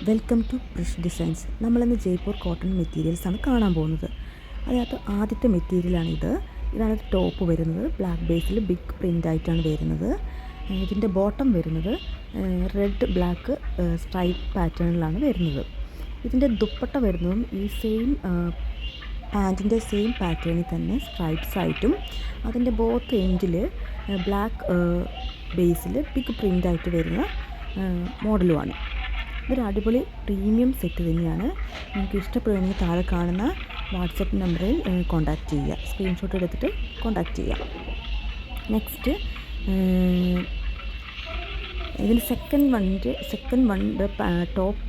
Welcome to പ്രിഷ് designs. നമ്മളിന്ന് Jaipur cotton മെറ്റീരിയൽസാണ് കാണാൻ പോകുന്നത്. അതിനകത്ത് ആദ്യത്തെ മെറ്റീരിയലാണിത്. ഇതാണ് ടോപ്പ് വരുന്നത്. ബ്ലാക്ക് ബേസിൽ ബിഗ് പ്രിൻ്റ് ആയിട്ടാണ് വരുന്നത്. ഇതിൻ്റെ ബോട്ടം വരുന്നത് റെഡ് ബ്ലാക്ക് സ്ട്രൈപ്പ് പാറ്റേണിലാണ് വരുന്നത്. ഇതിൻ്റെ ദുപ്പട്ട വരുന്നതും ഈ സെയിം പാൻറ്റിൻ്റെ സെയിം പാറ്റേണിൽ തന്നെ സ്ട്രൈപ്സ് ആയിട്ടും അതിൻ്റെ ബോത്ത് എൻഡിൽ ബ്ലാക്ക് ബേസിൽ ബിഗ് പ്രിൻ്റ് ആയിട്ട് വരുന്ന മോഡലുമാണ്. ഇതൊരു അടിപൊളി പ്രീമിയം സെറ്റ് തന്നെയാണ്. നിങ്ങൾക്ക് ഇഷ്ടപ്പെടുകയാണെങ്കിൽ താഴെ കാണുന്ന വാട്സപ്പ് നമ്പറിൽ കോൺടാക്റ്റ് ചെയ്യുക. സ്ക്രീൻഷോട്ട് എടുത്തിട്ട് കോൺടാക്റ്റ് ചെയ്യുക. നെക്സ്റ്റ് ഇതിന് സെക്കൻഡ് വണ്ണിൻ്റെ ടോപ്പ്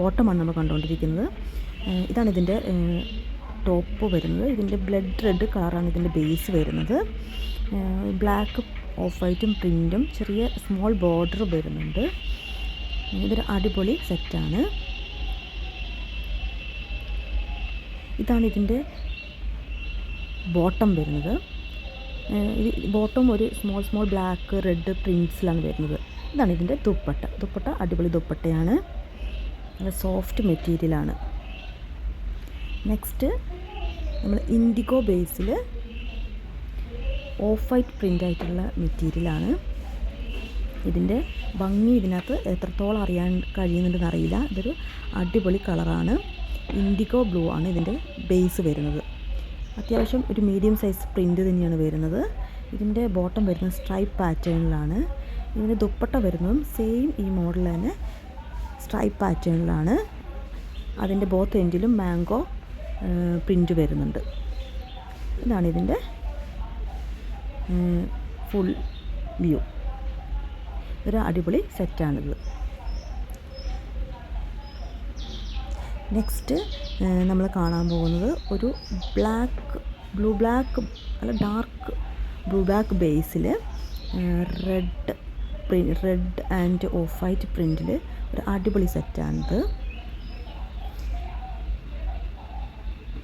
ബോട്ടമാണ് നമ്മൾ കണ്ടുകൊണ്ടിരിക്കുന്നത്. ഇതാണ് ഇതിൻ്റെ ടോപ്പ് വരുന്നത്. ഇതിൻ്റെ ബ്ലഡ് റെഡ് കളറാണ് ഇതിൻ്റെ ബേസ് വരുന്നത്. ബ്ലാക്ക് ഓഫ് വൈറ്റും പ്രിൻറ്റും ചെറിയ സ്മോൾ ബോർഡർ വരുന്നുണ്ട്. ഇതൊരു അടിപൊളി സെറ്റാണ്. ഇതാണ് ഇതിൻ്റെ ബോട്ടം വരുന്നത്. ബോട്ടം ഒരു സ്മോൾ ബ്ലാക്ക് റെഡ് പ്രിൻറ്റ്സിലാണ് വരുന്നത്. ഇതാണ് ഇതിൻ്റെ ദുപ്പട്ട അടിപൊളി ദുപ്പട്ടയാണ്. നല്ല സോഫ്റ്റ് മെറ്റീരിയലാണ്. നെക്സ്റ്റ് നമ്മൾ IndiGo Basil of white print ആയിട്ടുള്ള മെറ്റീരിയലാണ്. ഇതിൻ്റെ ഭംഗി ഇതിനകത്ത് എത്രത്തോളം അറിയാൻ കഴിയുന്നുണ്ടെന്ന് അറിയില്ല. ഇതൊരു അടിപൊളി കളറാണ്. ഇൻഡിഗോ ബ്ലൂ ആണ് ഇതിൻ്റെ ബേസ് വരുന്നത്. അത്യാവശ്യം ഒരു മീഡിയം സൈസ് പ്രിൻ്റ് തന്നെയാണ് വരുന്നത്. ഇതിൻ്റെ ബോട്ടം വരുന്നത് സ്ട്രൈപ്പ് പാറ്റേണിലാണ്. ഇതിൻ്റെ ദുപ്പട്ട വരുന്നതും സെയിം ഈ മോഡൽ തന്നെ സ്ട്രൈപ്പ് പാറ്റേണിലാണ്. അതിൻ്റെ ബോത്ത് എൻഡിലും മാംഗോ പ്രിൻ്റ് വരുന്നുണ്ട്. ഇതാണ് ഇതിൻ്റെ ഫുൾ വ്യൂ. ഒരു അടിപൊളി സെറ്റാണിത്. നെക്സ്റ്റ് നമ്മൾ കാണാൻ പോകുന്നത് ഒരു ബ്ലൂ ബ്ലാക്ക് അല്ല ഡാർക്ക് ബ്ലൂ ബ്ലാക്ക് ബേസിൽ റെഡ് ആൻഡ് ഓഫ് വൈറ്റ് പ്രിൻറ്റിൽ ഒരു അടിപൊളി സെറ്റാണിത്.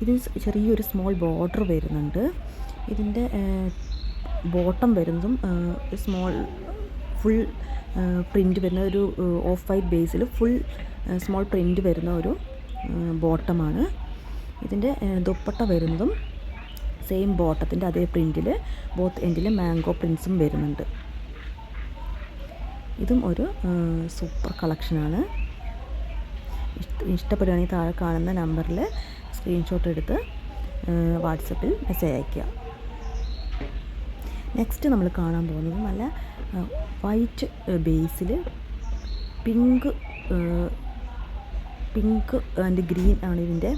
ഇതിന് ചെറിയൊരു സ്മോൾ ബോർഡർ വരുന്നുണ്ട്. ഇതിൻ്റെ ബോട്ടം വരുന്നതും ഫുൾ പ്രിൻ്റ് വരുന്ന ഒരു of white Basil full small print വരുന്ന ഒരു ബോട്ടമാണ്. ഇതിൻ്റെ ദുപ്പട്ട വരുന്നതും സെയിം ബോട്ടത്തിൻ്റെ അതേ പ്രിൻറ്റിൽ ബോത്ത് എൻഡിൽ മാംഗോ പ്രിൻസും വരുന്നുണ്ട്. ഇതും ഒരു സൂപ്പർ കളക്ഷനാണ്. ഇഷ്ടപ്പെടുകയാണെങ്കിൽ താഴെ കാണുന്ന നമ്പറിൽ സ്ക്രീൻഷോട്ട് എടുത്ത് വാട്സപ്പിൽ മെസ്സേജ് അയയ്ക്കുക. നെക്സ്റ്റ് നമ്മൾ കാണാൻ പോകുന്നത് നല്ല white Basil pink and green ആണ് ഇതിൻ്റെ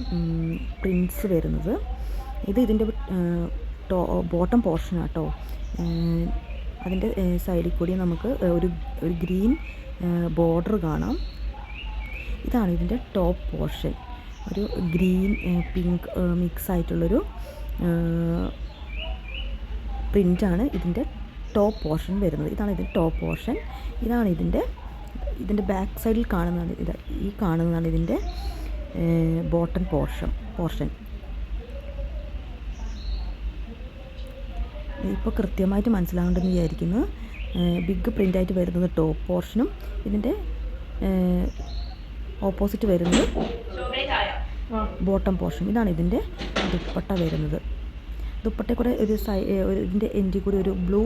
പ്രിൻറ്റ്സ് വരുന്നത്. ഇതിൻ്റെ ബോട്ടം പോർഷനാണ് കേട്ടോ. അതിൻ്റെ സൈഡിൽ കൂടി നമുക്ക് ഒരു ഗ്രീൻ ബോർഡർ കാണാം. ഇതാണ് ഇതിൻ്റെ ടോപ്പ് പോർഷൻ. ഒരു ഗ്രീൻ പിങ്ക് മിക്സ് ആയിട്ടുള്ളൊരു പ്രിൻ്റാണ് ഇതിൻ്റെ ടോപ്പ് പോർഷൻ വരുന്നത്. ഇതാണ് ഇതിൻ്റെ ടോപ്പ് പോർഷൻ. ഇതാണ് ഇതിൻ്റെ ബാക്ക് സൈഡിൽ കാണുന്നതാണ് ഇതിൻ്റെ ബോട്ടം പോർഷൻ. ഇപ്പോൾ കൃത്യമായിട്ട് മനസ്സിലാവുന്നുണ്ടെന്ന് വിചാരിക്കുന്നു. ബിഗ് പ്രിൻ്റായിട്ട് വരുന്നത് ടോപ്പ് പോർഷനും ഇതിൻ്റെ ഓപ്പോസിറ്റ് വരുന്നത് ബോട്ടം പോർഷൻ. ഇതാണ് ഇതിൻ്റെ ദുപ്പട്ട വരുന്നത്. ദുപ്പട്ടയിൽ കൂടെ ഇതിൻ്റെ എൻഡിൽ കൂടി ഒരു ബ്ലൂ